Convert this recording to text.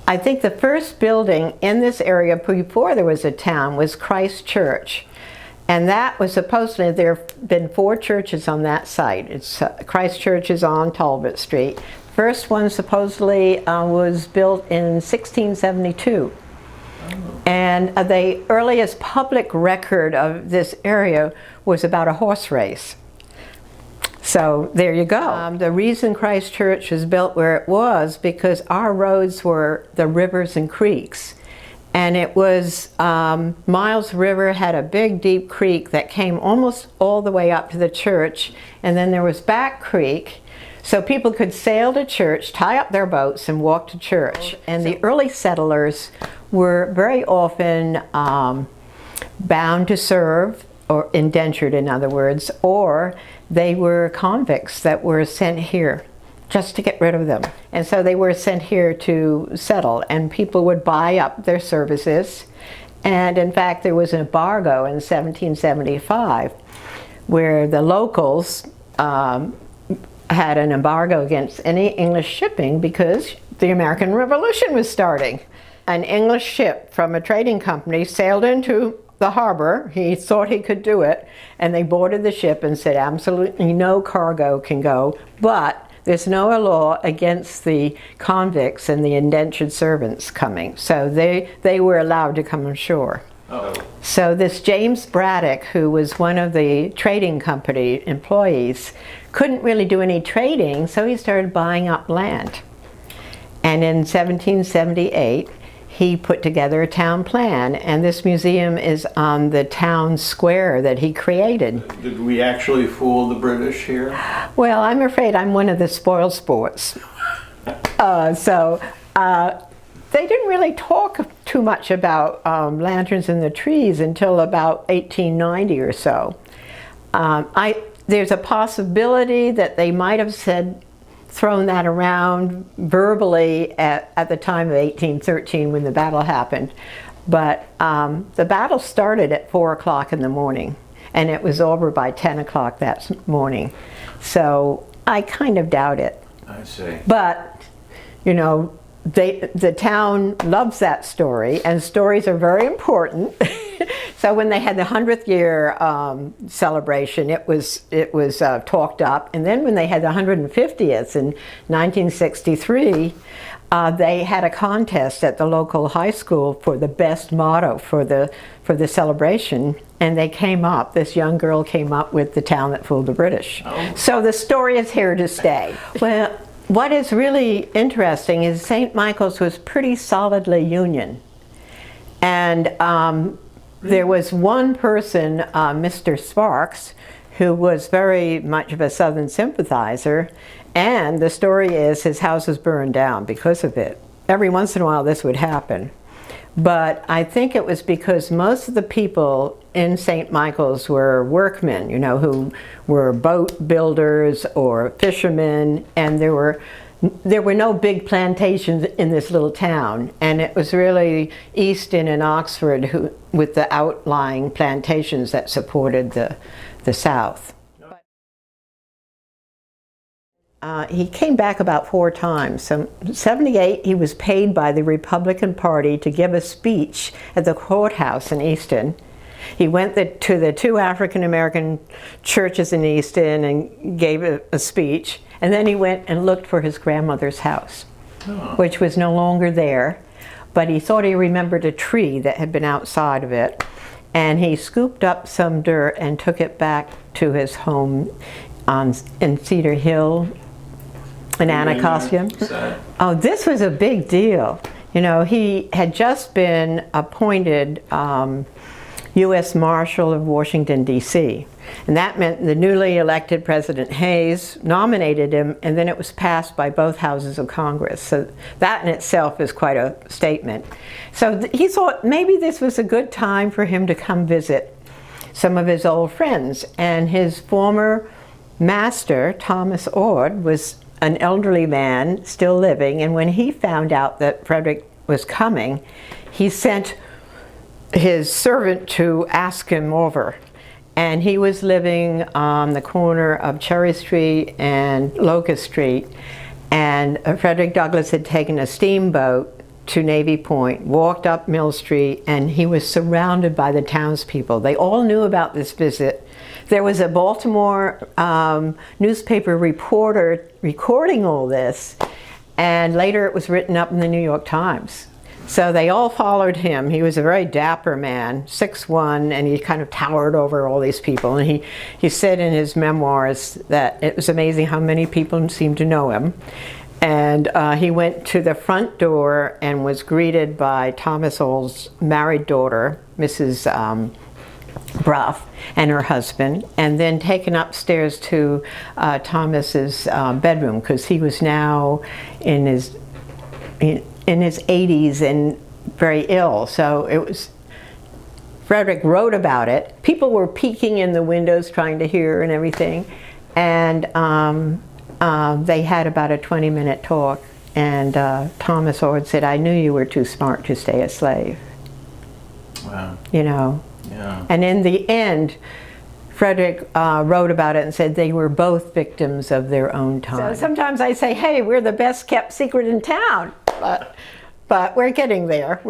I think the first building in this area before there was a town was Christ Church. And that was supposedly, there have been 4 churches on that site. It's Christ Church is on Talbot Street. First one supposedly was built in 1672. And the earliest public record of this area was about a horse race. So there you go. The reason Christ Church was built where it was because our roads were the rivers and creeks. And it was, Miles River had a big deep creek that came almost all the way up to the church. And then there was Back Creek. So people could sail to church, tie up their boats, and walk to church. And the early settlers were very often bound to serve, or indentured in other words, or they were convicts that were sent here just to get rid of them. And so they were sent here to settle, and people would buy up their services. And in fact, there was an embargo in 1775 where the locals had an embargo against any English shipping because the American Revolution was starting. An English ship from a trading company sailed into the harbor. He thought he could do it, and they boarded the ship and said absolutely no cargo can go, but there's no law against the convicts and the indentured servants coming. So they were allowed to come ashore. Uh-oh. So this James Braddock, who was one of the trading company employees, couldn't really do any trading, so he started buying up land. And in 1778, he put together a town plan, and this museum is on the town square that he created. Did we actually fool the British here? Well, I'm afraid I'm one of the spoil sports. They didn't really talk too much about lanterns in the trees until about 1890 or so. There's a possibility that they might have thrown that around verbally at the time of 1813 when the battle happened. But the battle started at 4 o'clock in the morning, and it was over by 10 o'clock that morning. So I kind of doubt it. I see. But, you know, the town loves that story, and stories are very important. So when they had the 100th year celebration, it was talked up. And then when they had the 150th in 1963, they had a contest at the local high school for the best motto for the celebration. And they came up, this young girl came up with "The Town That Fooled the British." Oh. So the story is here to stay. Well, what is really interesting is St. Michael's was pretty solidly Union. And there was one person, Mr. Sparks, who was very much of a Southern sympathizer, and the story is his house was burned down because of it. Every once in a while this would happen. But I think it was because most of the people in St. Michael's were workmen, you know, who were boat builders or fishermen, and there were no big plantations in this little town, and it was really Easton and Oxford with the outlying plantations that supported the South. He came back about 4 times. So in 78, he was paid by the Republican Party to give a speech at the courthouse in Easton. He went to the 2 African-American churches in Easton and gave a speech. And then he went and looked for his grandmother's house, which was no longer there. But he thought he remembered a tree that had been outside of it. And he scooped up some dirt and took it back to his home in Cedar Hill in Anacostia. Oh, this was a big deal. You know, he had just been appointed U.S. Marshal of Washington, D.C. And that meant the newly elected President Hayes nominated him, and then it was passed by both houses of Congress. So that in itself is quite a statement. So he thought maybe this was a good time for him to come visit some of his old friends. And his former master, Thomas Ord, was an elderly man still living, and when he found out that Frederick was coming, he sent his servant to ask him over. And he was living on the corner of Cherry Street and Locust Street, and Frederick Douglass had taken a steamboat to Navy Point, walked up Mill Street, and he was surrounded by the townspeople. They all knew about this visit. There was a Baltimore newspaper reporter recording all this, and later it was written up in the New York Times. So they all followed him. He was a very dapper man, 6'1", and he kind of towered over all these people. And he said in his memoirs that it was amazing how many people seemed to know him. And he went to the front door and was greeted by Thomas Old's married daughter, Mrs. Bruff, and her husband, and then taken upstairs to Thomas's bedroom, because he was now in his 80s and very ill. So it was, Frederick wrote about it. People were peeking in the windows trying to hear and everything, and they had about a 20-minute talk, and Thomas Ord said, "I knew you were too smart to stay a slave." Wow. You know. Yeah. And in the end, Frederick wrote about it and said they were both victims of their own time. So sometimes I say, hey, we're the best kept secret in town, but we're getting there.